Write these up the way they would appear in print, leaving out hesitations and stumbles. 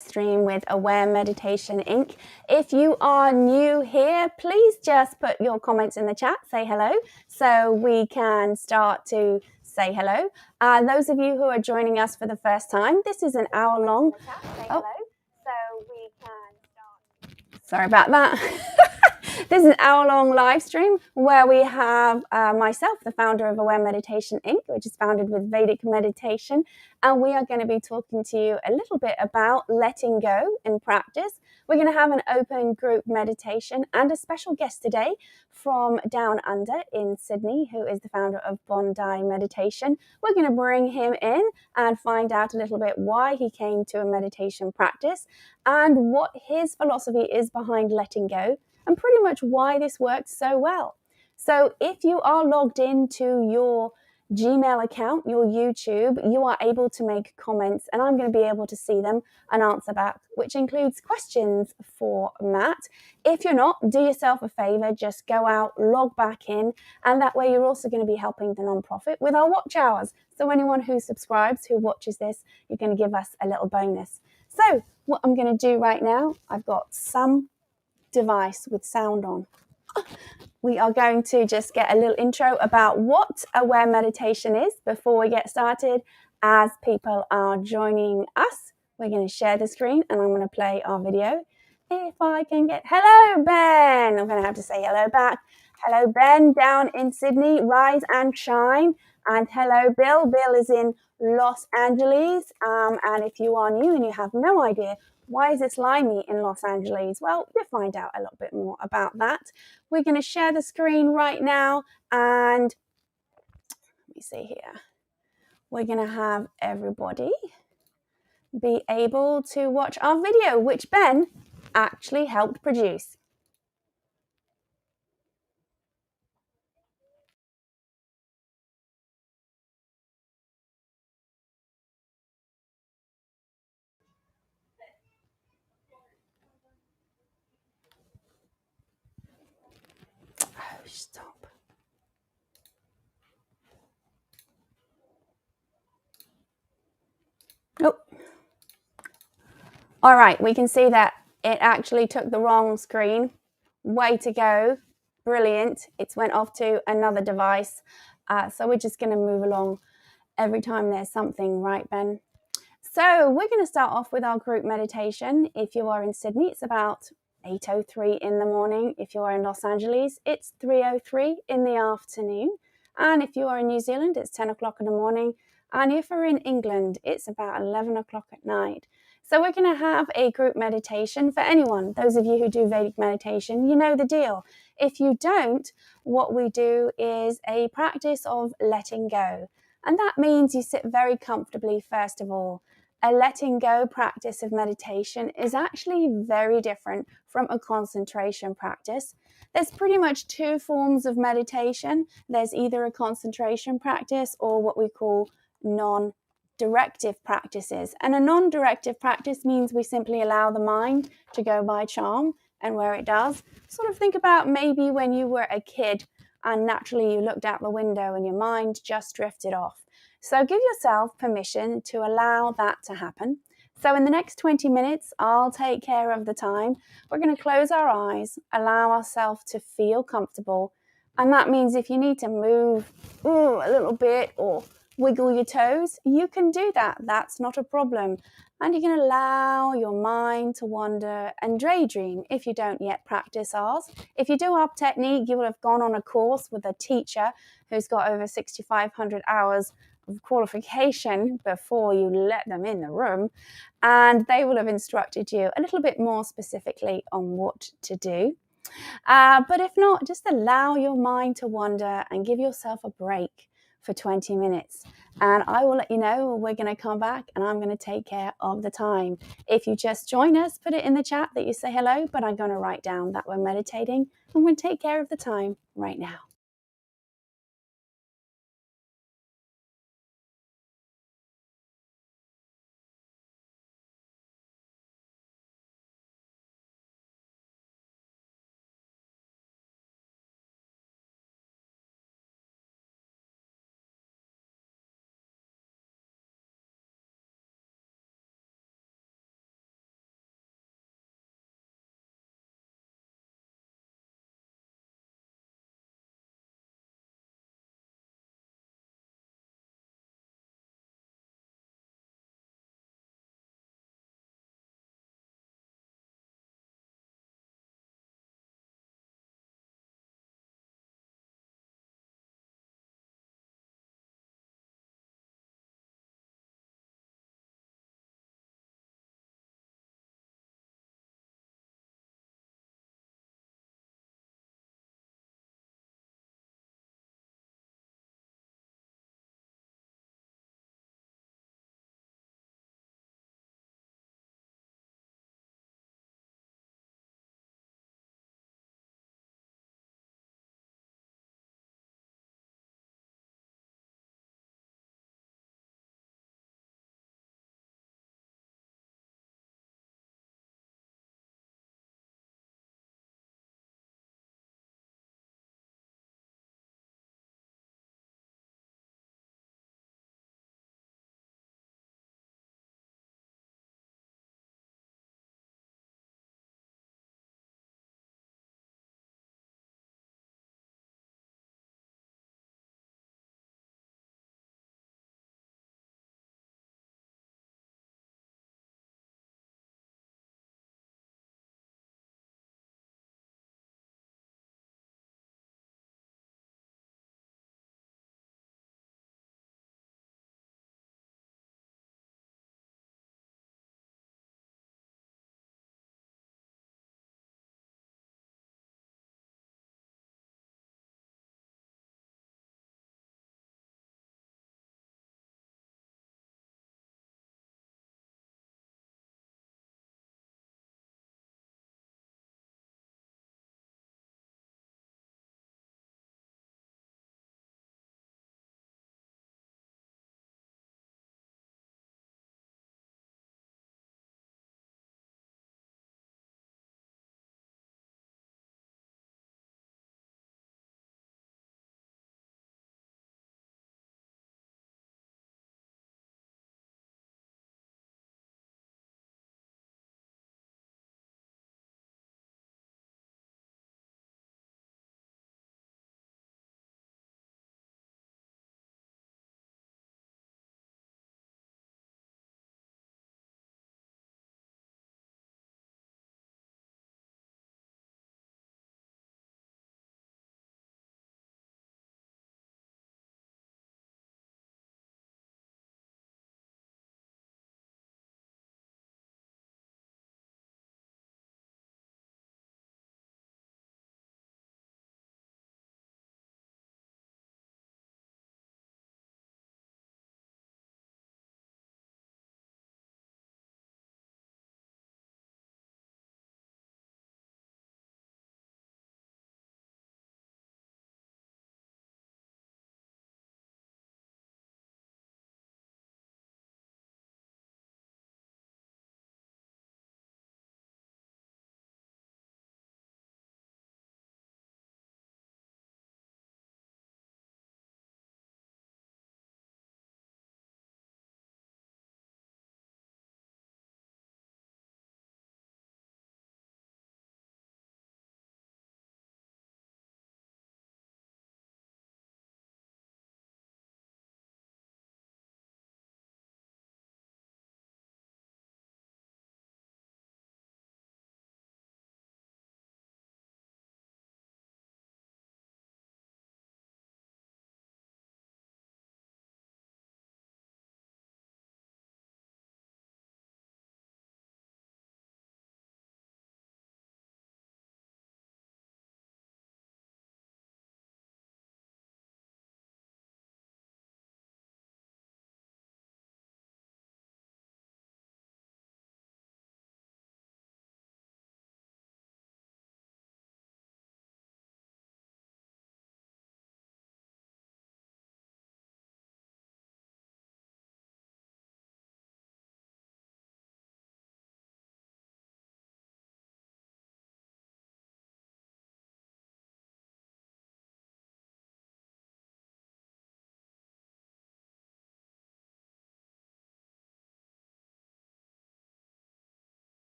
Stream with Aware Meditation Inc. If you are new here, please just put your comments in the chat, say hello, so we can start to say hello. Those of you who are joining us for the first time, this is an hour-long. Sorry about that. This is an hour-long live stream where we have myself, the founder of Aware Meditation Inc., which is founded with Vedic meditation, and we are going to be talking to you a little bit about letting go in practice. We're going to have an open group meditation and a special guest today from Down Under in Sydney, who is the founder of Bondi Meditation. We're going to bring him in and find out a little bit why he came to a meditation practice and what his philosophy is behind letting go, and pretty much why this works so well. So if you are logged into your Gmail account, your YouTube, you are able to make comments and I'm going to be able to see them and answer back, which includes questions for Matt. If you're not, do yourself a favor, just go out, log back in, and that way you're also going to be helping the nonprofit with our watch hours. So anyone who subscribes, who watches this, you're going to give us a little bonus. So what I'm going to do right now, I've got some device with sound on. We are going to just get a little intro about what Aware Meditation is before we get started. As people are joining us, we're going to share the screen and I'm going to play our video. If I can get, hello Ben, I'm going to have to say hello back. Hello Ben down in Sydney, rise and shine. And hello Bill, Bill is in Los Angeles. And if you are new and you have no idea why is it slimy in Los Angeles? Well, you'll find out a little bit more about that. We're going to share the screen right now and let me see here. We're going to have everybody be able to watch our video, which Ben actually helped produce. Oh, stop. Nope. All right, we can see that it actually took the wrong screen. Way to go. Brilliant. It's went off to another device. So we're just going to move along every time there's something, right, Ben? So we're going to start off with our group meditation. If you are in Sydney, it's about 8:03 in the morning. If you are in Los Angeles, it's 3:03 in the afternoon. And if you are in New Zealand, it's 10 o'clock in the morning. And if you're in England, it's about 11 o'clock at night. So we're going to have a group meditation for anyone. Those of you who do Vedic meditation, you know the deal. If you don't, what we do is a practice of letting go. And that means you sit very comfortably, first of all. A letting go practice of meditation is actually very different from a concentration practice. There's pretty much two forms of meditation. There's either a concentration practice or what we call non-directive practices. And a non-directive practice means we simply allow the mind to go by charm, and where it does, sort of think about maybe when you were a kid and naturally you looked out the window and your mind just drifted off. So give yourself permission to allow that to happen. So in the next 20 minutes, I'll take care of the time. We're going to close our eyes, allow ourselves to feel comfortable. And that means if you need to move a little bit or wiggle your toes, you can do that. That's not a problem. And you can allow your mind to wander and daydream if you don't yet practice ours. If you do our technique, you will have gone on a course with a teacher who's got over 6,500 hours of qualification before you let them in the room, and they will have instructed you a little bit more specifically on what to do. But if not, just allow your mind to wander and give yourself a break for 20 minutes. And I will let you know when we're going to come back and I'm going to take care of the time. If you just join us, put it in the chat that you say hello, but I'm going to write down that we're meditating. I'm going to take care of the time right now.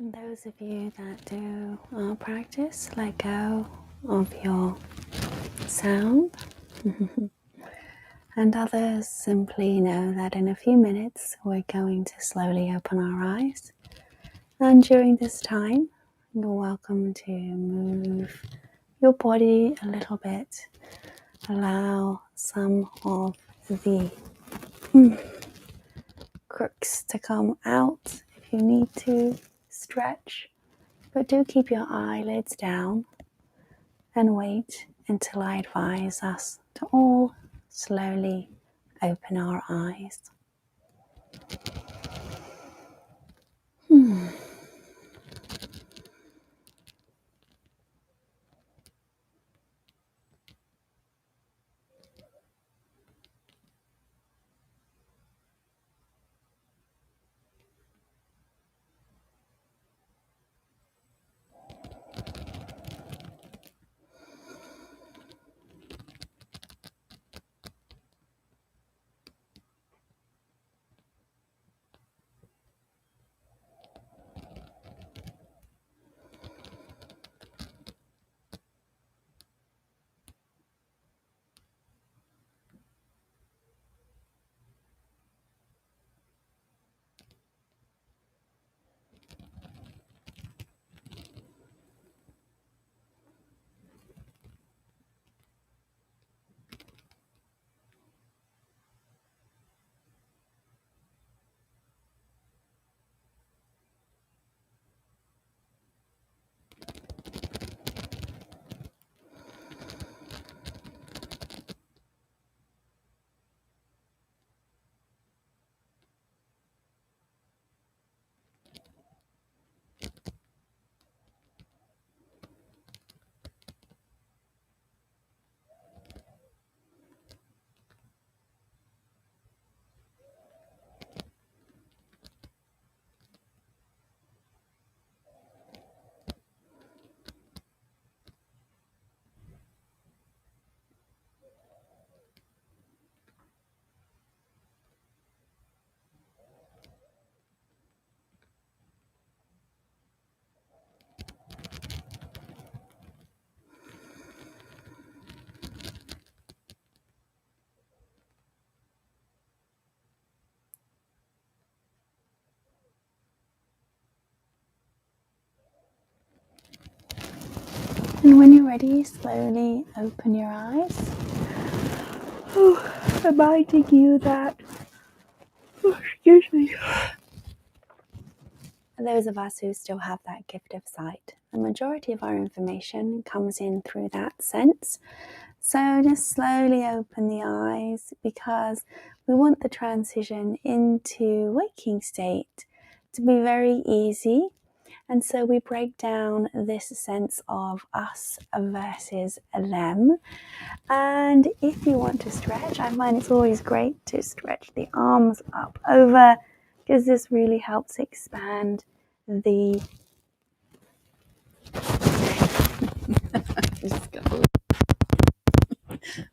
And those of you that do our practice, let go of your sound. And others simply know that in a few minutes we're going to slowly open our eyes. And during this time, you're welcome to move your body a little bit. Allow some of the crooks to come out if you need to stretch. But do keep your eyelids down and wait until I advise us to all slowly open our eyes. And when you're ready, slowly open your eyes. Reminding you that, excuse me, for those of us who still have that gift of sight, the majority of our information comes in through that sense. So just slowly open the eyes because we want the transition into waking state to be very easy. And so we break down this sense of us versus them. And if you want to stretch, I find it's always great to stretch the arms up over because this really helps expand the just got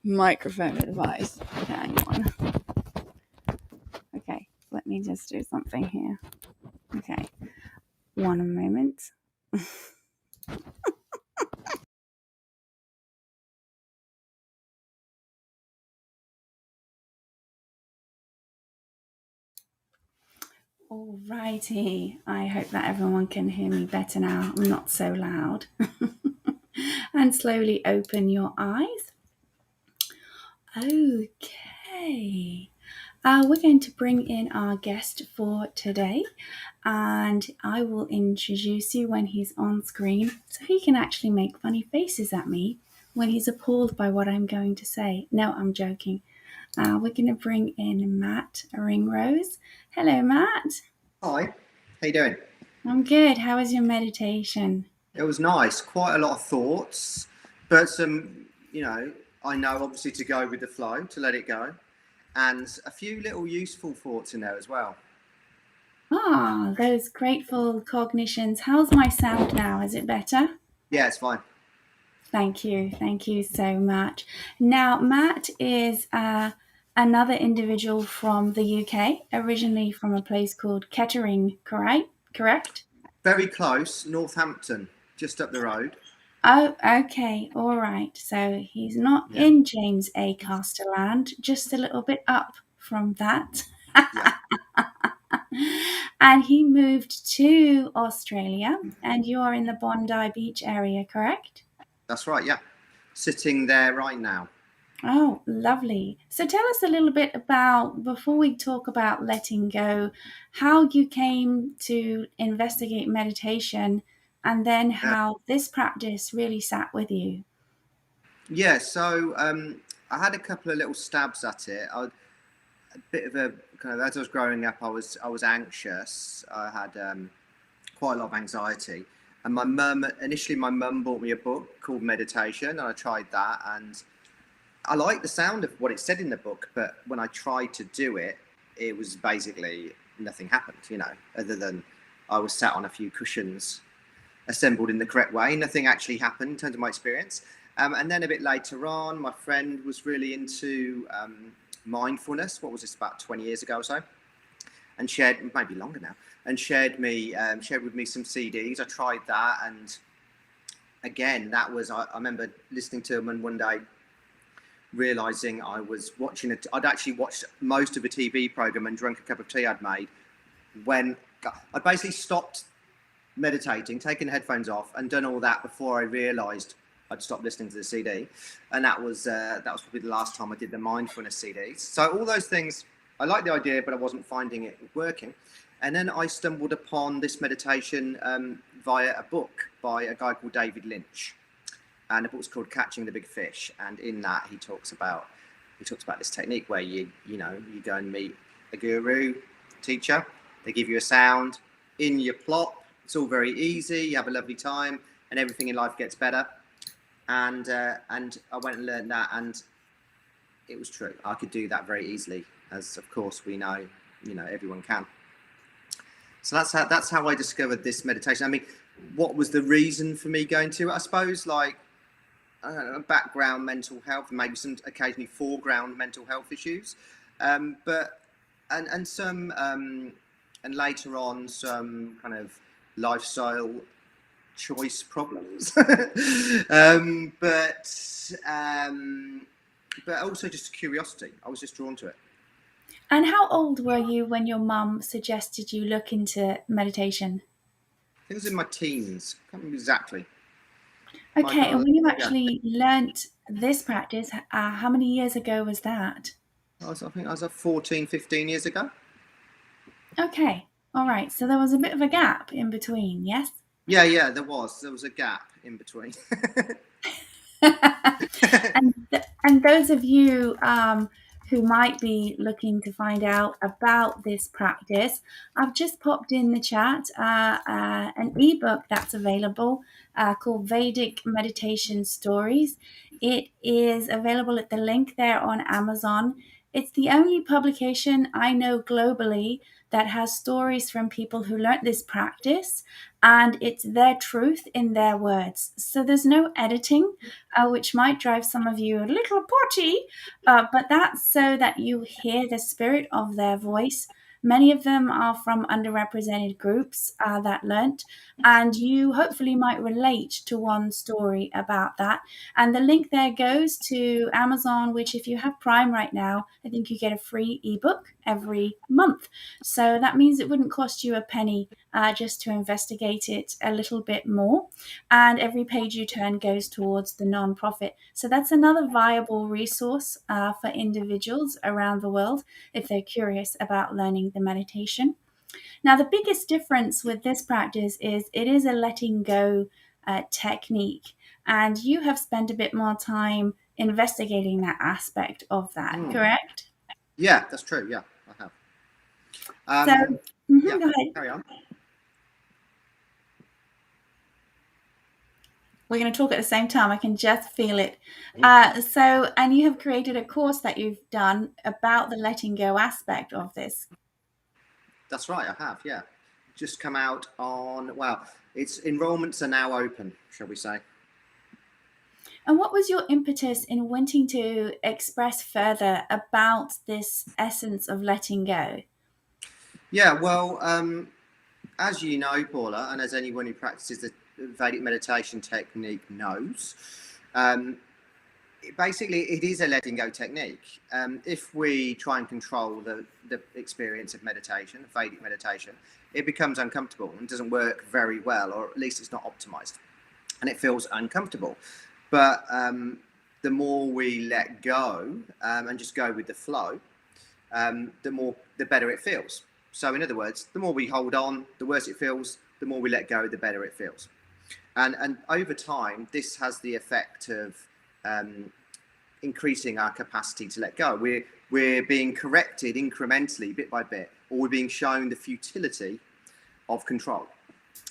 microphone advice. Hang on. Okay, let me just do something here. Okay, one moment. Alrighty, I hope that everyone can hear me better now. I'm not so loud. And slowly open your eyes. Okay. We're going to bring in our guest for today, and I will introduce you when he's on screen so he can actually make funny faces at me when he's appalled by what I'm going to say. No, I'm joking. We're going to bring in Matt Ringrose. Hello, Matt. Hi, how you doing? I'm good. How was your meditation? It was nice, quite a lot of thoughts, but I know obviously to go with the flow, to let it go, and a few little useful thoughts in there as well. Those grateful cognitions. How's my sound now? Is it better? Yeah, it's fine. Thank you so much. Now, Matt is another individual from the UK, originally from a place called Kettering, correct? Very close, Northampton, just up the road. Oh, okay. All right. So he's not Yeah, in James A. Castelland, just a little bit up from that. yeah, And he moved to Australia, and you're in the Bondi Beach area, correct? that's right. Yeah, sitting there right now. Oh, lovely. So tell us a little bit about, before we talk about letting go, how you came to investigate meditation and then Yeah, how this practice really sat with you. yeah. So I had a couple of little stabs at it. A bit of a kind of, as I was growing up, I was anxious. I had quite a lot of anxiety. And my mum bought me a book called Meditation, and I tried that, and I liked the sound of what it said in the book, but when I tried to do it, it was basically nothing happened, other than I was sat on a few cushions assembled in the correct way. Nothing actually happened in terms of my experience. And then a bit later on, my friend was really into mindfulness. What was this, about 20 years ago or so? And shared, maybe longer now, and shared with me some CDs. I tried that, and again, I remember listening to them, and one day realizing I was watching it. I'd actually watched most of a TV program and drunk a cup of tea I'd made when I basically stopped meditating, taken headphones off, and done all that before I realised I'd stopped listening to the CD, and that was probably the last time I did the mindfulness CDs. So all those things, I liked the idea, but I wasn't finding it working. And then I stumbled upon this meditation via a book by a guy called David Lynch, and the book's called Catching the Big Fish. And in that, he talks about this technique where you go and meet a guru, teacher. They give you a sound in your plot. It's all very easy. You have a lovely time, and everything in life gets better. And I went and learned that, and it was true. I could do that very easily, as of course we know, everyone can. So that's how I discovered this meditation. I mean, what was the reason for me going to it? I suppose, like, I don't know, background mental health, maybe some occasionally foreground mental health issues, but some and later on some kind of lifestyle choice problems, but also just curiosity. I was just drawn to it. And how old were you when your mum suggested you look into meditation? I think it was in my teens. I can't remember exactly. Might Okay, be, and when you yeah. actually learnt this practice, how many years ago was that? I think I was 14, 15 years ago. Okay, all right. So there was a bit of a gap in between, yes? Yeah, there was a gap in between. And those of you who might be looking to find out about this practice, I've just popped in the chat an ebook that's available called Vedic Meditation Stories. It is available at the link there on Amazon. It's the only publication I know globally that has stories from people who learnt this practice, and it's their truth in their words. So there's no editing, which might drive some of you a little potty, but that's so that you hear the spirit of their voice. Many of them are from underrepresented groups that learnt, and you hopefully might relate to one story about that. And the link there goes to Amazon, which, if you have Prime right now, I think you get a free ebook every month. So that means it wouldn't cost you a penny just to investigate it a little bit more. And every page you turn goes towards the nonprofit. So that's another viable resource for individuals around the world if they're curious about learning the meditation. Now, the biggest difference with this practice is it is a letting go technique, and you have spent a bit more time investigating that aspect of that, correct? Yeah, that's true. Yeah, I have. So, Yeah, go ahead. carry on. We're going to talk at the same time. I can just feel it. And you have created a course that you've done about the letting go aspect of this. That's right, I have. Yeah, just come out on. Well, its enrolments are now open, shall we say? And what was your impetus in wanting to express further about this essence of letting go? Yeah, well, as you know, Paula, and as anyone who practices the Vedic meditation technique knows, um, basically it is a letting go technique. If we try and control the experience of meditation, Vedic meditation, it becomes uncomfortable and doesn't work very well, or at least it's not optimized, and it feels uncomfortable. But the more we let go and just go with the flow, the better it feels. So, in other words, the more we hold on, the worse it feels. The more we let go, the better it feels. And over time, this has the effect of increasing our capacity to let go. We're being corrected incrementally, bit by bit, or we're being shown the futility of control.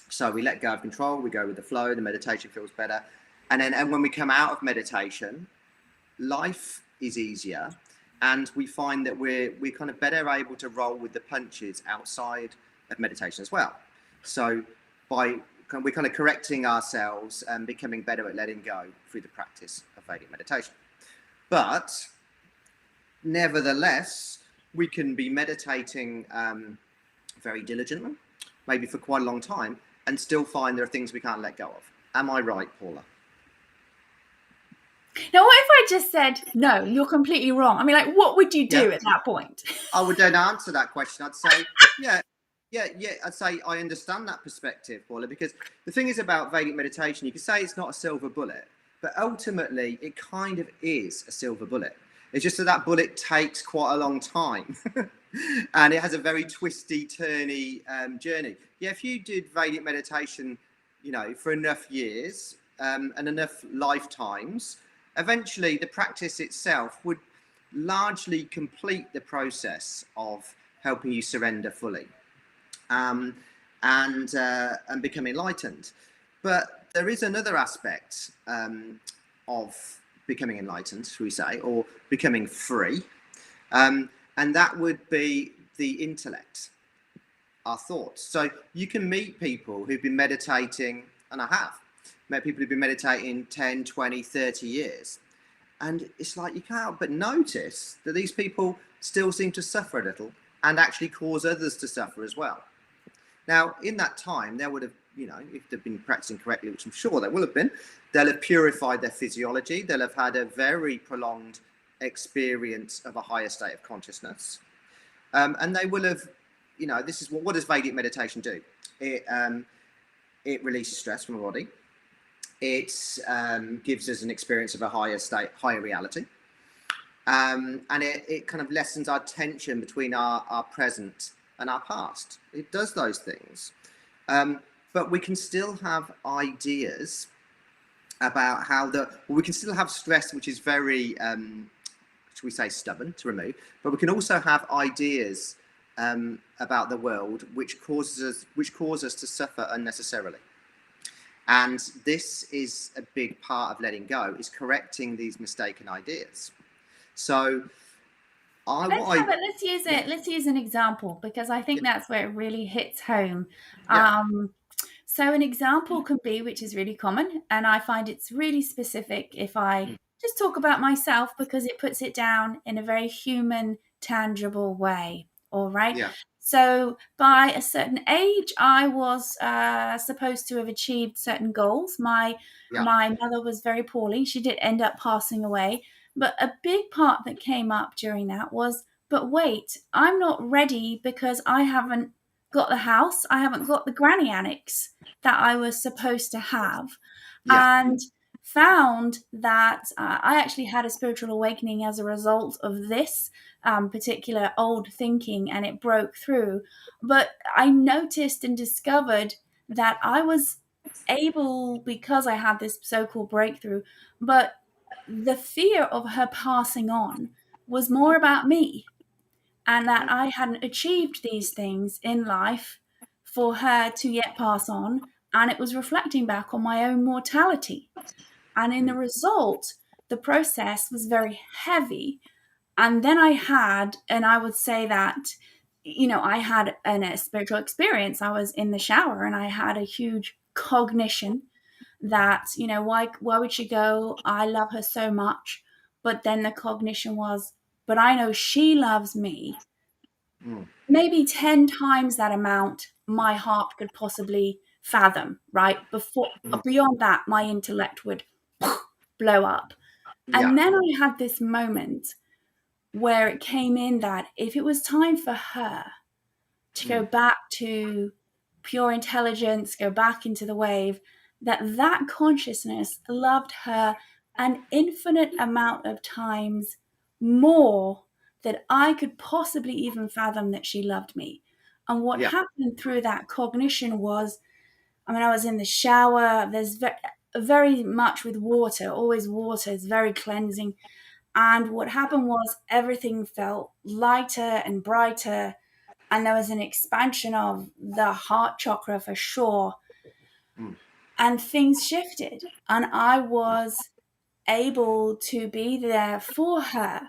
So we let go of control, we go with the flow, the meditation feels better. And when we come out of meditation, life is easier, and we find that we're kind of better able to roll with the punches outside of meditation as well. So we're kind of correcting ourselves and becoming better at letting go through the practice of Vedic meditation. But nevertheless, we can be meditating very diligently, maybe for quite a long time, and still find there are things we can't let go of. Am I right, Paula? Now, what if I just said, no, you're completely wrong? I mean, like, what would you do at that point? I would then answer that question. I'd say, yeah. I'd say I understand that perspective, Paula, because the thing is about Vedic meditation, you can say it's not a silver bullet, but ultimately it kind of is a silver bullet. It's just that bullet takes quite a long time and it has a very twisty, turny journey. Yeah, if you did Vedic meditation, for enough years and enough lifetimes, eventually the practice itself would largely complete the process of helping you surrender fully and become enlightened. But there is another aspect of becoming enlightened, shall we say, or becoming free, and that would be the intellect, our thoughts. So you can meet people who've been meditating, and I have met people who've been meditating 10, 20, 30 years. And it's like you can't help but notice that these people still seem to suffer a little and actually cause others to suffer as well. Now, in that time, they would have, if they've been practicing correctly, which I'm sure they will have been, they'll have purified their physiology. They'll have had a very prolonged experience of a higher state of consciousness. And they will have, this is what does Vedic meditation do? It releases stress from the body. It gives us an experience of a higher state, higher reality. And it kind of lessens our tension between our present and our past. It does those things. But we can still have ideas about we can still have stress, which is very, should we say, stubborn to remove. But we can also have ideas about the world which cause us to suffer unnecessarily. And this is a big part of letting go, is correcting these mistaken ideas. So let's use an example, because I think that's where it really hits home. So an example can be, which is really common, and I find it's really specific if I just talk about myself, because it puts it down in a very human, tangible way. All right. Yeah. So by a certain age, I was supposed to have achieved certain goals. My mother was very poorly. She did end up passing away. But a big part that came up during that was, but wait, I'm not ready because I haven't got the house. I haven't got the granny annex that I was supposed to have. And found that I actually had a spiritual awakening as a result of this particular old thinking, and it broke through. But I noticed and discovered that I was able, because I had this so-called breakthrough, but the fear of her passing on was more about me, and that I hadn't achieved these things in life for her to yet pass on, and it was reflecting back on my own mortality. And in the result, the process was very heavy. And then I would say that, I had a spiritual experience. I was in the shower and I had a huge cognition that, why would she go? I love her so much. But then the cognition was, but I know she loves me. maybe 10 times that amount my heart could possibly fathom, right? Beyond that, my intellect would blow up. Yeah. And then I had this moment where it came in that if it was time for her to go back to pure intelligence, go back into the wave, that consciousness loved her an infinite amount of times more that I could possibly even fathom that she loved me. And what Yeah. happened through that cognition was, I mean, I was in the shower, there's very much with water, always water is very cleansing. And what happened was everything felt lighter and brighter, and there was an expansion of the heart chakra for sure. And things shifted, and I was able to be there for her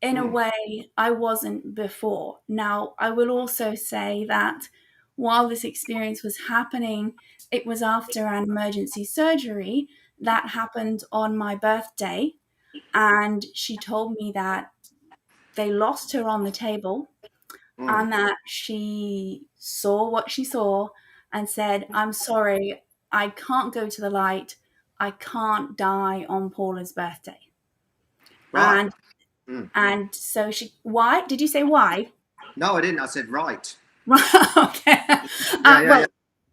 in a way I wasn't before. Now, I will also say that while this experience was happening, it was after an emergency surgery that happened on my birthday. And she told me that they lost her on the table and that she saw what she saw and said, I'm sorry, I can't go to the light. I can't die on Paula's birthday. Right. And so she, why? Did you say why? No, I didn't. I said right. Right. Okay. Yeah.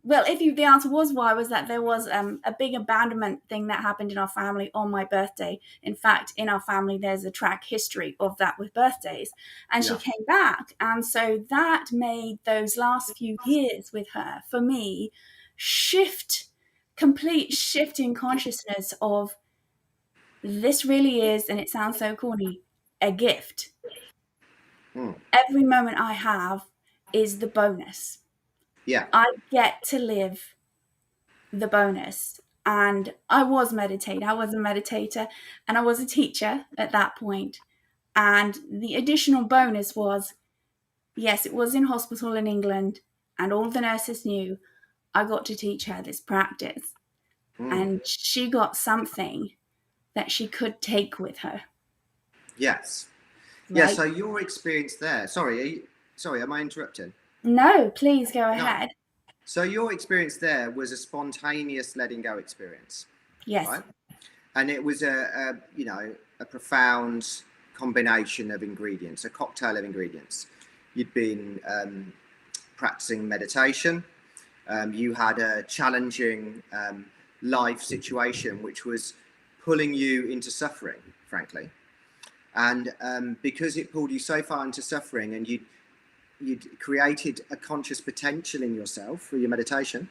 Well, if the answer was why, was that there was a big abandonment thing that happened in our family on my birthday. In fact, in our family, there's a track history of that with birthdays. And she came back. And so that made those last few years with her, for me, complete shift in consciousness of this really is, and it sounds so corny, a gift. Every moment I have is the bonus. Yeah. I get to live the bonus. And I was meditating. I was a meditator and I was a teacher at that point. And the additional bonus was, yes, it was in hospital in England and all the nurses knew I got to teach her this practice. And she got something that she could take with her. Yes. Right? Yeah. So your experience there. Sorry, am I interrupting? No, please go ahead. So your experience there was a spontaneous letting go experience. Yes. Right? And it was a profound combination of ingredients, a cocktail of ingredients. You'd been practicing meditation. You had a challenging life situation, which was pulling you into suffering, frankly. And because it pulled you so far into suffering, and you'd created a conscious potential in yourself through your meditation,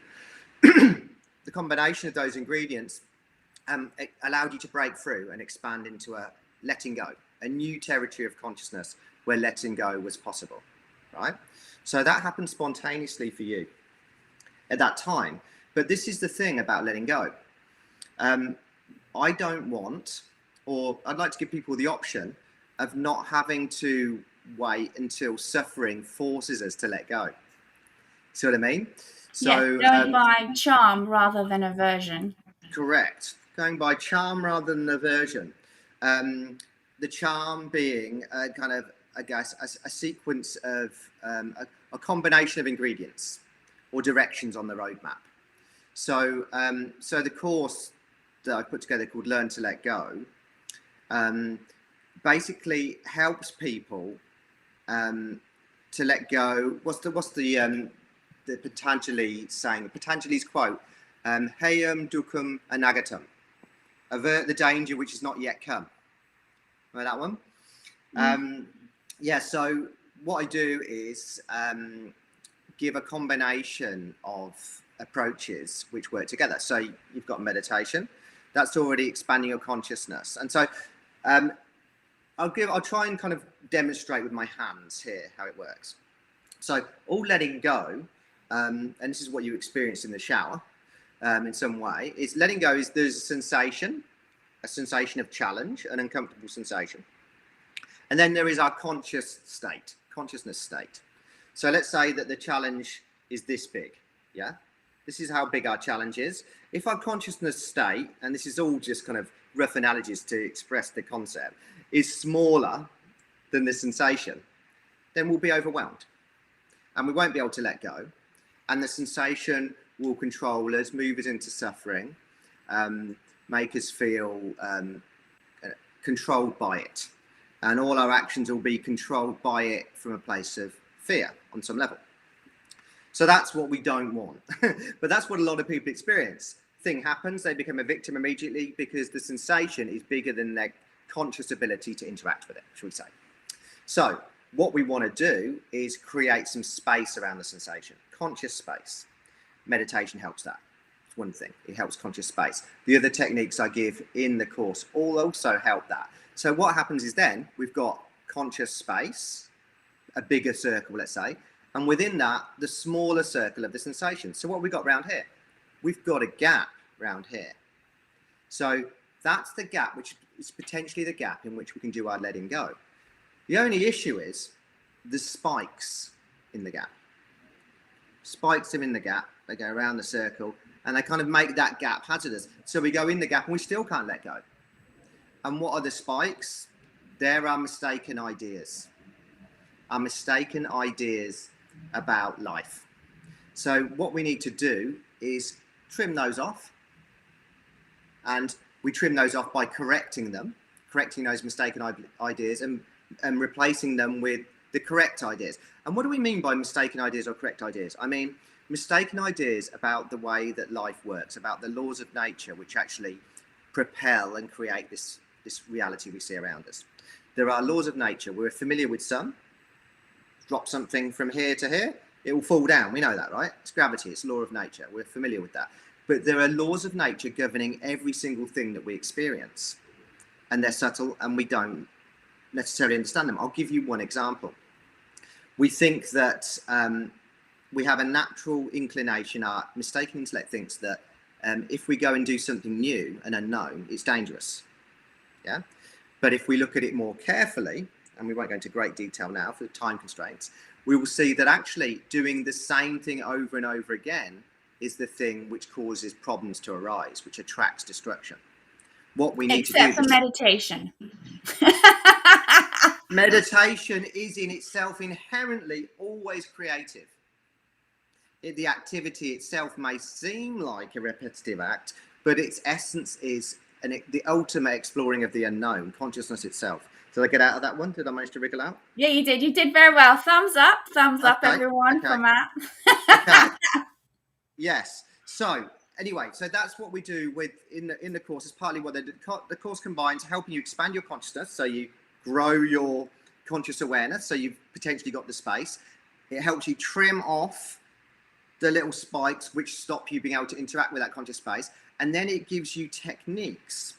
the combination of those ingredients it allowed you to break through and expand into a letting go, a new territory of consciousness where letting go was possible, right? So that happened spontaneously for you at that time. But this is the thing about letting go. I don't want, or I'd like to give people the option of not having to wait until suffering forces us to let go. See what I mean? So going by charm rather than aversion. Correct. Going by charm rather than aversion. The charm being kind of, I guess, a sequence of a combination of ingredients or directions on the roadmap. So, so the course that I put together called Learn to Let Go basically helps people to let go. What's the Patanjali saying? Patanjali's quote: "Heyam dukkam anagatam." Avert the danger which has not yet come. Remember that one? Yeah. So what I do is give a combination of approaches which work together. So you've got meditation. That's already expanding your consciousness, and so I'll try and kind of demonstrate with my hands here how it works. So all letting go, and this is what you experience in the shower in some way, is letting go is there's a sensation of challenge, an uncomfortable sensation. And then there is our consciousness state. So let's say that the challenge is this big, yeah? This is how big our challenge is. If our consciousness state, and this is all just kind of rough analogies to express the concept, is smaller than the sensation, then we'll be overwhelmed. and we won't be able to let go. And the sensation will control us, move us into suffering, make us feel controlled by it. And all our actions will be controlled by it from a place of fear on some level. So that's what we don't want. But that's what a lot of people experience. Thing happens, they become a victim immediately because the sensation is bigger than their conscious ability to interact with it, shall we say. So what we want to do is create some space around the sensation, conscious space. Meditation helps that. It's one thing, it helps conscious space. The other techniques I give in the course all also help that. So what happens is then we've got conscious space, a bigger circle, let's say, and within that, the smaller circle of the sensation. So what have we got around here? We've got a gap around here. So that's the gap, which is potentially the gap in which we can do our letting go. The only issue is the spikes in the gap. Spikes are in the gap, they go around the circle, and they kind of make that gap hazardous. So we go in the gap and we still can't let go. And what are the spikes? There are mistaken ideas. Are mistaken ideas about life. So what we need to do is trim those off. And we trim those off by correcting them, correcting those mistaken ideas and replacing them with the correct ideas. And what do we mean by mistaken ideas or correct ideas? I mean, mistaken ideas about the way that life works, about the laws of nature, which actually propel and create this reality we see around us. There are laws of nature. We're familiar with some. Drop something from here to here, it will fall down. We know that, right? It's gravity, it's law of nature. We're familiar with that. But there are laws of nature governing every single thing that we experience. And they're subtle and we don't necessarily understand them. I'll give you one example. We think that we have a natural inclination, our mistaken intellect thinks that if we go and do something new and unknown, it's dangerous. Yeah. But if we look at it more carefully, and we won't go into great detail now for the time constraints, we will see that actually doing the same thing over and over again is the thing which causes problems to arise, which attracts destruction. What we need to do... Except for meditation. Meditation is in itself inherently always creative. The activity itself may seem like a repetitive act, but its essence is the ultimate exploring of the unknown, consciousness itself. Did I get out of that one? Did I manage to wriggle out? Yeah, you did. You did very well. Thumbs up, everyone, from Matt. Okay. Yes. So anyway, so that's what we do in the course. It's partly what the course combines, helping you expand your consciousness, so you grow your conscious awareness, so you've potentially got the space. It helps you trim off the little spikes which stop you being able to interact with that conscious space, and then it gives you techniques.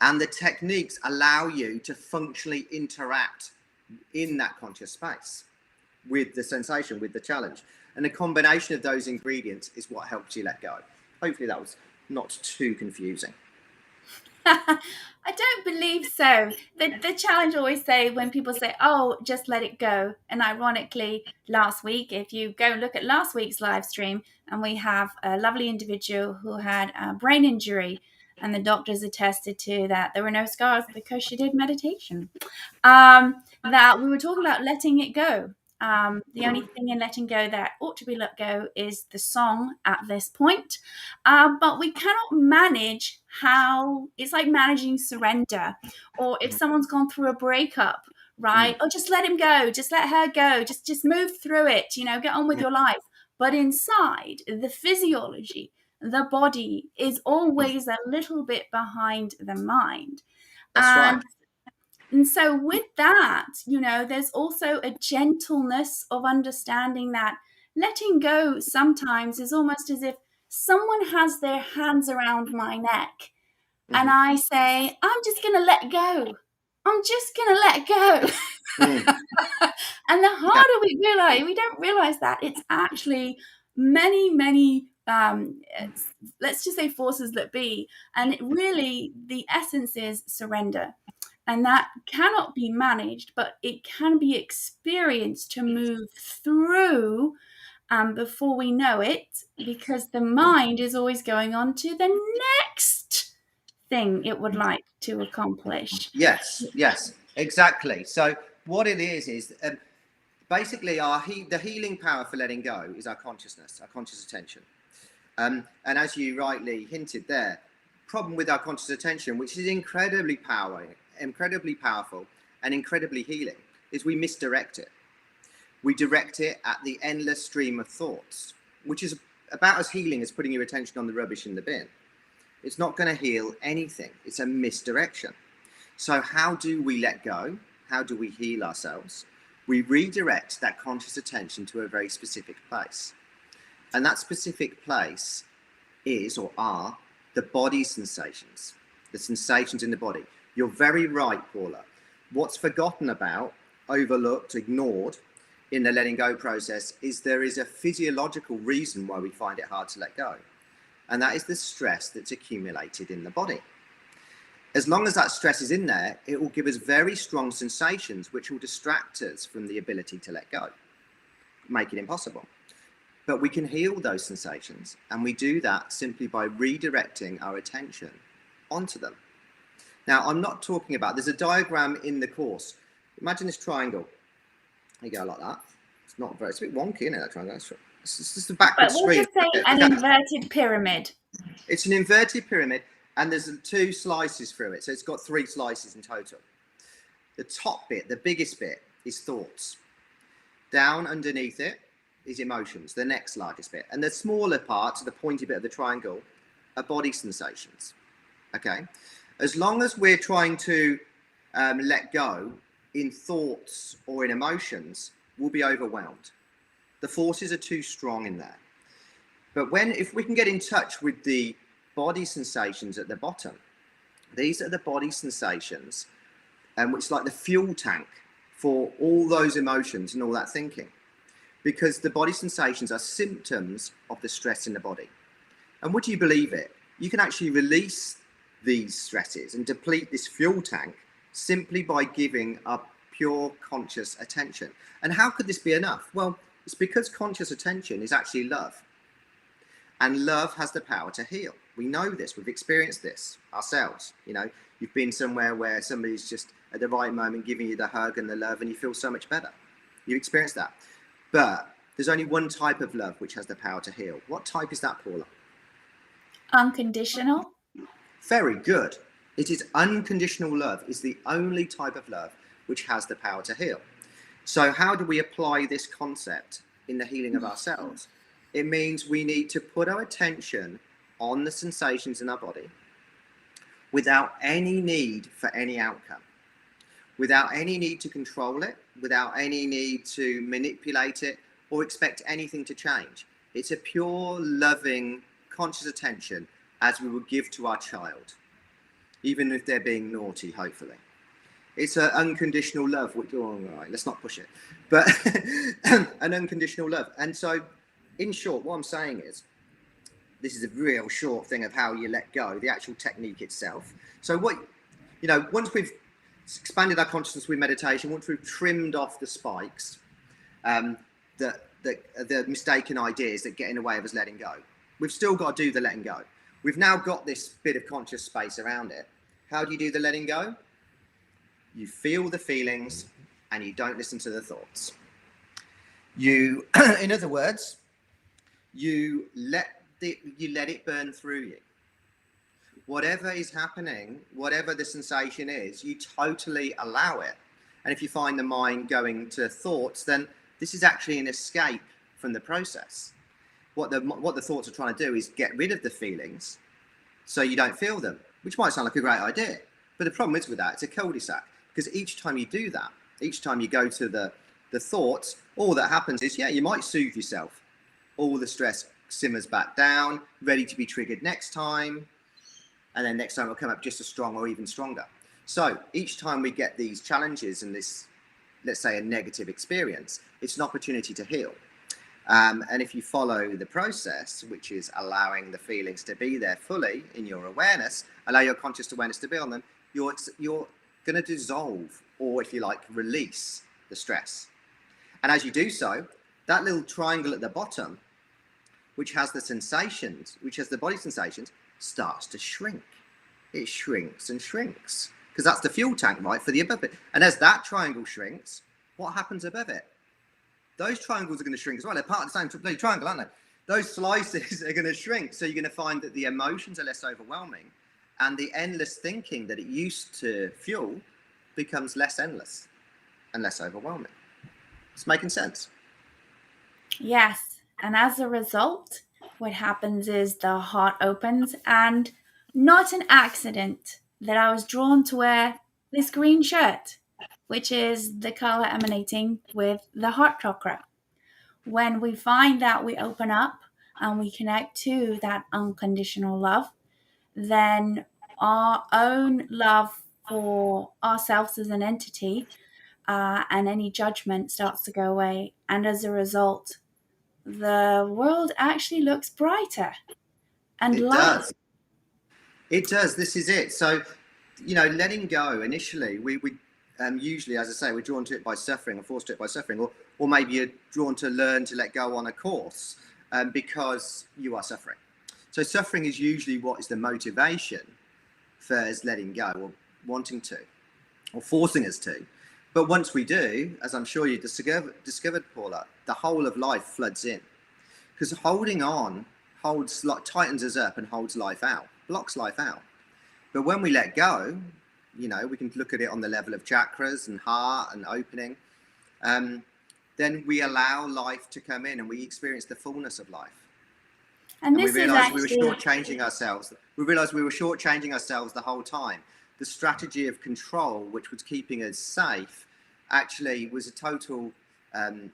And the techniques allow you to functionally interact in that conscious space with the sensation, with the challenge. And the combination of those ingredients is what helps you let go. Hopefully that was not too confusing. I don't believe so. The challenge always say when people say, oh, just let it go. And ironically, last week, if you go and look at last week's live stream, and we have a lovely individual who had a brain injury, and the doctors attested to that there were no scars because she did meditation. That we were talking about letting it go. The only thing in letting go that ought to be let go is the song at this point. But we cannot manage how it's like managing surrender, or if someone's gone through a breakup, right? Oh, just let him go. Just let her go. Just move through it, get on with your life. But inside the physiology, the body is always a little bit behind the mind. That's right. And so with that, there's also a gentleness of understanding that letting go sometimes is almost as if someone has their hands around my neck and I say, I'm just going to let go. I'm just going to let go. And the harder we realize, we don't realize that it's actually many, let's just say forces that be. And the essence is surrender. And that cannot be managed, but it can be experienced to move through before we know it, because the mind is always going on to the next thing it would like to accomplish. Yes, exactly. So what it is basically the healing power for letting go is our consciousness, our conscious attention. And as you rightly hinted there, problem with our conscious attention, which is incredibly powerful and incredibly healing, is we misdirect it. We direct it at the endless stream of thoughts, which is about as healing as putting your attention on the rubbish in the bin. It's not going to heal anything. It's a misdirection. So how do we let go? How do we heal ourselves? We redirect that conscious attention to a very specific place. And that specific place is or are the body sensations, the sensations in the body. You're very right, Paula. What's forgotten about, overlooked, ignored in the letting go process is there is a physiological reason why we find it hard to let go. And that is the stress that's accumulated in the body. As long as that stress is in there, it will give us very strong sensations, which will distract us from the ability to let go, make it impossible. But we can heal those sensations, and we do that simply by redirecting our attention onto them. Now, I'm not talking about, there's a diagram in the course. Imagine this triangle. There you go, like that. It's not very, it's a bit wonky, isn't it, that triangle? It's just a backward screen. But we'll just say an inverted pyramid. It's an inverted pyramid, and there's 2 slices through it. So it's got 3 slices in total. The top bit, the biggest bit, is thoughts. Down underneath it is emotions, the next largest bit. And the smaller part, the pointy bit of the triangle, are body sensations. Okay? As long as we're trying to let go in thoughts or in emotions, we'll be overwhelmed. The forces are too strong in there. But if we can get in touch with the body sensations at the bottom, these are the body sensations, which is like the fuel tank for all those emotions and all that thinking. Because the body sensations are symptoms of the stress in the body. And would you believe it? You can actually release these stresses and deplete this fuel tank simply by giving up pure conscious attention. And how could this be enough? Well, it's because conscious attention is actually love. And love has the power to heal. We know this, we've experienced this ourselves. You know, you've been somewhere where somebody's just at the right moment giving you the hug and the love, and you feel so much better. You've experienced that. But there's only one type of love which has the power to heal. What type is that, Paula? Unconditional. Very good. It is unconditional love. It's the only type of love which has the power to heal. So how do we apply this concept in the healing of ourselves? It means we need to put our attention on the sensations in our body without any need for any outcome, without any need to control it, without any need to manipulate it or expect anything to change. It's a pure, loving, conscious attention as we would give to our child, even if they're being naughty, hopefully. It's an unconditional love, which, all right, let's not push it, but an unconditional love. And so, in short, what I'm saying is, this is a real short thing of how you let go, the actual technique itself. So once we've expanded our consciousness with meditation, once we've trimmed off the spikes, the mistaken ideas that get in the way of us letting go, we've still got to do the letting go. We've now got this bit of conscious space around it. How do you do the letting go? You feel the feelings and you don't listen to the thoughts. In other words, you let it burn through you. Whatever is happening, whatever the sensation is, you totally allow it. And if you find the mind going to thoughts, then this is actually an escape from the process. What the thoughts are trying to do is get rid of the feelings so you don't feel them, which might sound like a great idea. But the problem is with that, it's a cul-de-sac, because each time you do that, each time you go to the thoughts, all that happens is, you might soothe yourself. All the stress simmers back down, ready to be triggered next time. And then next time it'll come up just as strong or even stronger. So each time we get these challenges and this, let's say, a negative experience, it's an opportunity to heal. And if you follow the process, which is allowing the feelings to be there fully in your awareness, allow your conscious awareness to be on them, you're going to dissolve, or if you like, release the stress. And as you do so, that little triangle at the bottom, which has the sensations, which has the body sensations, starts to shrink. It shrinks and shrinks, because that's the fuel tank, right, for the above bit. And as that triangle shrinks, what happens above it? those triangles are going to shrink as well. They're part of the same triangle, aren't they? Those slices are going to shrink. So you're going to find that the emotions are less overwhelming, and the endless thinking that it used to fuel becomes less endless and less overwhelming. It's making sense. Yes. And as a result, what happens is the heart opens, and not an accident that I was drawn to wear this green shirt, which is the color emanating with the heart chakra. When we find that we open up and we connect to that unconditional love, then our own love for ourselves as an entity and any judgment starts to go away. And as a result, the world actually looks brighter and lighter. It does. This is it. So, letting go initially, we usually, as I say, we're drawn to it by suffering, or forced to it by suffering, or maybe you're drawn to learn to let go on a course because you are suffering. So suffering is usually what is the motivation for us letting go, or wanting to, or forcing us to. But once we do, as I'm sure you discovered, Paula, the whole of life floods in. Because holding on tightens us up and holds life out, blocks life out. But when we let go, we can look at it on the level of chakras and heart and opening. Then we allow life to come in and we experience the fullness of life. And this we is realized actually... we were shortchanging ourselves. We realized we were shortchanging ourselves the whole time. The strategy of control, which was keeping us safe, actually was a total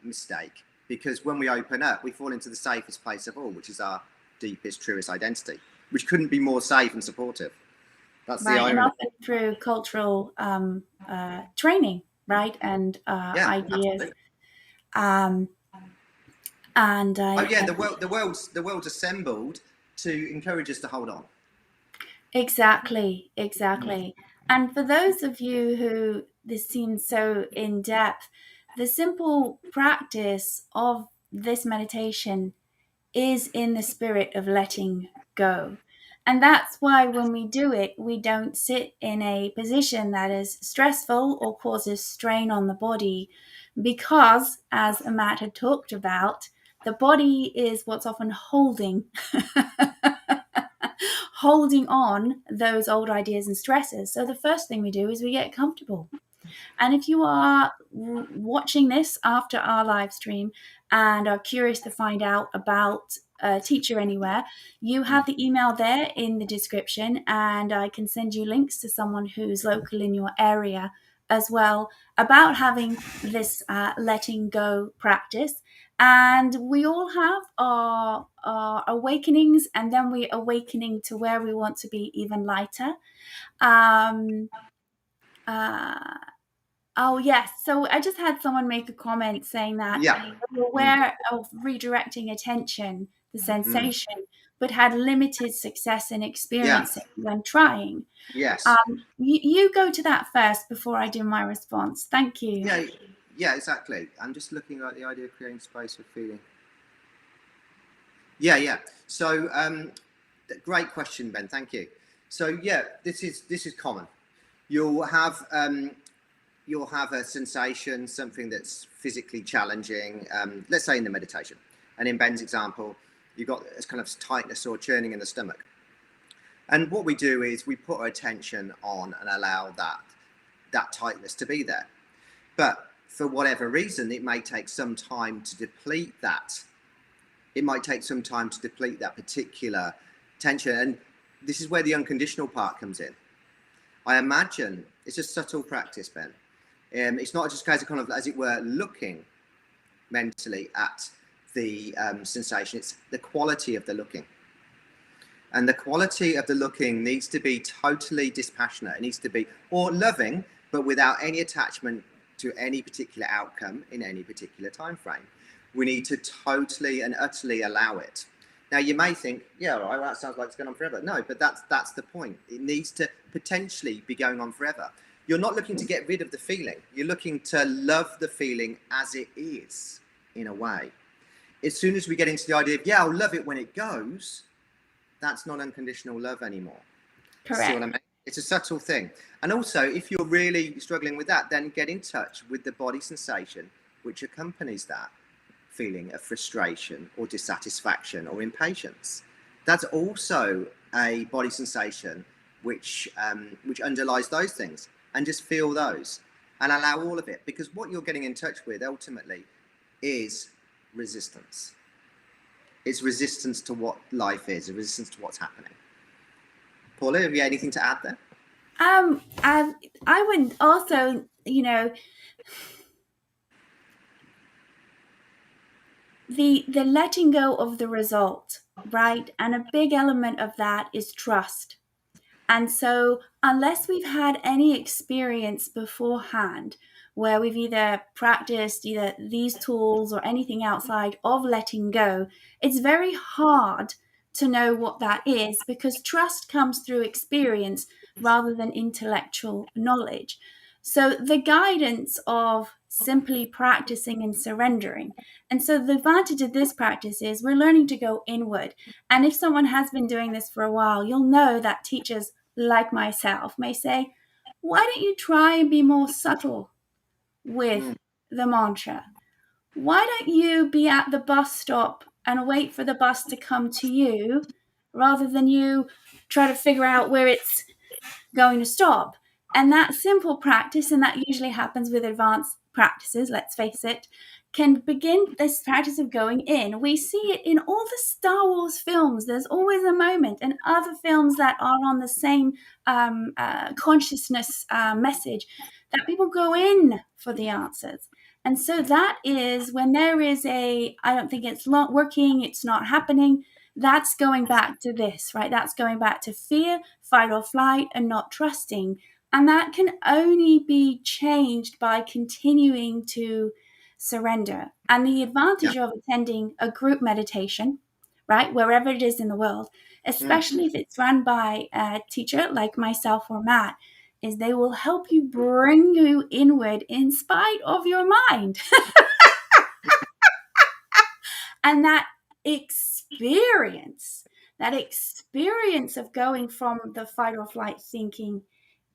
mistake. Because when we open up, we fall into the safest place of all, which is our deepest, truest identity, which couldn't be more safe and supportive. That's the irony. And often through cultural training, right, and ideas. The world's assembled to encourage us to hold on. Exactly. And for those of you who this seems so in depth, the simple practice of this meditation is in the spirit of letting go. And that's why when we do it, we don't sit in a position that is stressful or causes strain on the body, because, as Matt had talked about, the body is what's often holding on those old ideas and stresses. So the first thing we do is we get comfortable. And if you are watching this after our live stream and are curious to find out about Teacher Anywhere, you have the email there in the description, and I can send you links to someone who's local in your area as well about having this letting go practice. And we all have our awakenings, and then we're awakening to where we want to be even lighter. Oh, yes. So I just had someone make a comment saying that they were aware of redirecting attention, the sensation, but had limited success in experiencing when trying. Yes. You go to that first before I do my response. Thank you. Yeah, exactly. I'm just looking at the idea of creating space for feeling. Yeah. So, great question, Ben. Thank you. So, this is common. You'll have a sensation, something that's physically challenging. Let's say in the meditation, and in Ben's example, you've got this kind of tightness or churning in the stomach. And what we do is we put our attention on and allow that tightness to be there. But for whatever reason, it may take some time to deplete that. It might take some time to deplete that particular tension. And this is where the unconditional part comes in. I imagine it's a subtle practice, Ben. It's not just a case of kind of, as it were, looking mentally at the sensation. It's the quality of the looking. And the quality of the looking needs to be totally dispassionate. It needs to be, or loving, but without any attachment to any particular outcome in any particular time frame. We need to totally and utterly allow it. Now, you may think, all right, well, that sounds like it's going on forever. No, but that's the point. It needs to potentially be going on forever. You're not looking to get rid of the feeling. You're looking to love the feeling as it is, in a way. As soon as we get into the idea of, I'll love it when it goes, that's not unconditional love anymore. Correct. See what I mean? It's a subtle thing. And also, if you're really struggling with that, then get in touch with the body sensation which accompanies that. feeling of frustration or dissatisfaction or impatience. That's also a body sensation which underlies those things, and just feel those and allow all of it, because what you're getting in touch with ultimately is resistance. It's resistance to what life is, a resistance to what's happening. Paula, have you anything to add there? I would also, the letting go of the result, right? And a big element of that is trust. And so, unless we've had any experience beforehand where we've either practiced either these tools or anything outside of letting go, it's very hard to know what that is, because trust comes through experience rather than intellectual knowledge. So, the guidance of simply practicing and surrendering. And so, the advantage of this practice is we're learning to go inward. And if someone has been doing this for a while, you'll know that teachers like myself may say, why don't you try and be more subtle with the mantra? Why don't you be at the bus stop and wait for the bus to come to you rather than you try to figure out where it's going to stop? And that simple practice, and that usually happens with advanced practices, let's face it, can begin this practice of going in. We see it in all the Star Wars films. There's always a moment, and other films that are on the same consciousness message, that people go in for the answers. And so that is when there is I don't think it's not working, it's not happening. That's going back to this, right? That's going back to fear, fight or flight, and not trusting. And that can only be changed by continuing to surrender. And the advantage of attending a group meditation, right, wherever it is in the world, especially if it's run by a teacher like myself or Matt, is they will help you bring you inward in spite of your mind. And that experience of going from the fight or flight thinking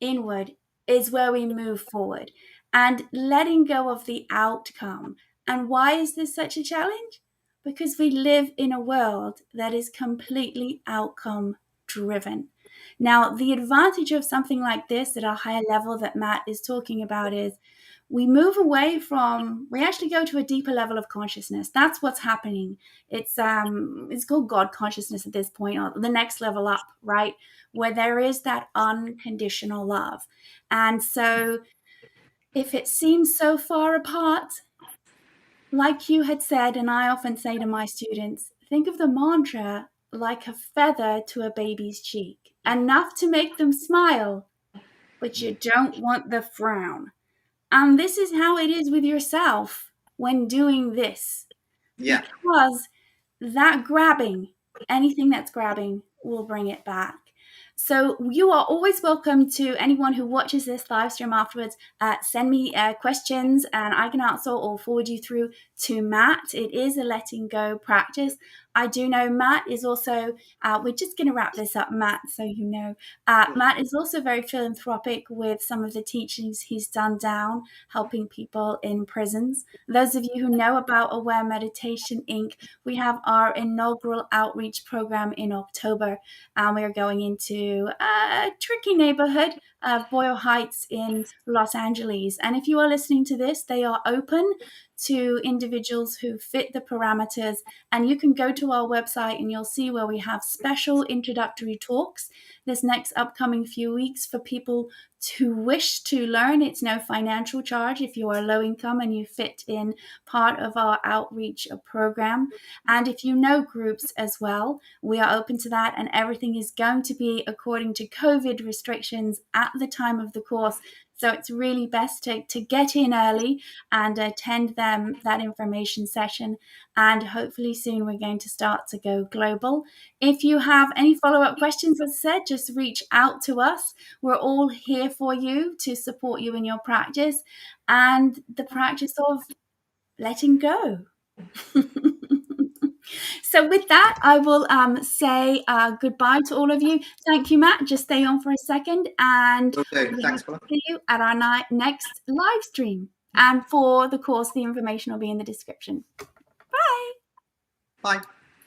inward is where we move forward and letting go of the outcome. And why is this such a challenge? Because we live in a world that is completely outcome driven. Now, the advantage of something like this at a higher level that Matt is talking about is we move away from, we actually go to a deeper level of consciousness. That's what's happening. It's called God consciousness at this point, or the next level up, right? Where there is that unconditional love. And so if it seems so far apart, like you had said, and I often say to my students, think of the mantra like a feather to a baby's cheek, enough to make them smile, but you don't want the frown. And this is how it is with yourself when doing this. Yeah. Because that grabbing, anything that's grabbing, will bring it back. So you are always welcome to anyone who watches this live stream afterwards. Send me questions and I can answer or forward you through to Matt. It is a letting go practice. I do know Matt is also, we're just going to wrap this up, Matt, so you know. Matt is also very philanthropic with some of the teachings he's done down, helping people in prisons. Those of you who know about Aware Meditation Inc., we have our inaugural outreach program in October, and we are going into a tricky neighborhood of Boyle Heights in Los Angeles. And if you are listening to this, they are open to individuals who fit the parameters. And you can go to our website and you'll see where we have special introductory talks this next upcoming few weeks for people who wish to learn. It's no financial charge if you are low income and you fit in part of our outreach program. And if you know groups as well, we are open to that. And everything is going to be according to COVID restrictions at the time of the course. So it's really best to get in early and attend that information session. And hopefully soon we're going to start to go global. If you have any follow-up questions, as I said, just reach out to us. We're all here for you to support you in your practice and the practice of letting go. So with that, I will say goodbye to all of you. Thank you, Matt. Just stay on for a second, and Thanks, Paula. See you at our next live stream. And for the course, the information will be in the description. Bye. Bye.